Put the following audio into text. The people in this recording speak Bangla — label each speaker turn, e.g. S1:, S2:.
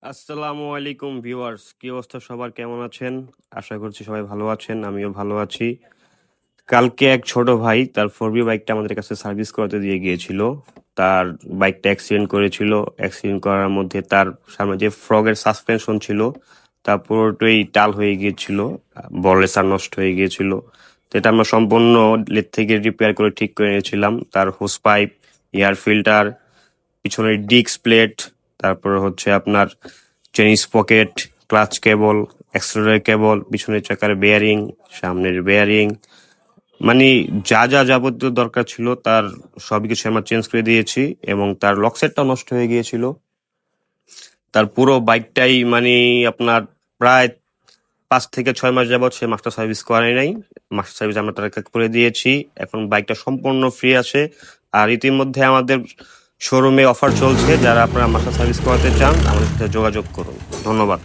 S1: আসসালামু আলাইকুম ভিউয়ার্স, কি অবস্থা সবার, কেমন আছেন? আশা করছি সবাই ভালো আছেন, আমিও ভালো আছি। কালকে এক ছোট ভাই তার ফোরবি বাইকটা আমাদের কাছে সার্ভিস করাতে দিয়ে গিয়েছিল। তার বাইকটা অ্যাক্সিডেন্ট করেছিল। অ্যাক্সিডেন্ট করার মধ্যে তার সামনে যে ফ্রগের সাসপেনশন ছিল তা পুরোটাই টাল হয়ে গিয়েছিল, বল রেসার নষ্ট হয়ে গিয়েছিল। তো এটা আমরা সম্পূর্ণ লেদ থেকে রিপেয়ার করে ঠিক করে নিয়েছিলাম। তার হোস পাইপ, এয়ার ফিল্টার, পিছনের ডিস্ক প্লেট, তারপরে হচ্ছে আপনার চেইন পকেট, ক্লাচ কেবল, অ্যাক্সেলরেটর কেবল, পিছনের চাকার বেয়ারিং, সামনের বেয়ারিং, মানে যা যা যাবতীয় দরকার ছিল তার সবই কিছু আমরা চেঞ্জ করে দিয়েছি। এবং তার লক সেটটাও নষ্ট হয়ে গিয়েছিল। তার পুরো বাইকটাই মানে আপনার প্রায় 5 থেকে 6 মাস যাবৎ সে মাস্টার সার্ভিস করায় নাই। মাস্টার সার্ভিস আমরা তাকে করে দিয়েছি। এখন বাইকটা সম্পূর্ণ ফ্রি আছে। আর ইতিমধ্যে আমাদের শোরুমে অফার চলছে, যারা আপনারা মাস্টার সার্ভিস করাতে চান আমাদের সাথে যোগাযোগ করুন। ধন্যবাদ।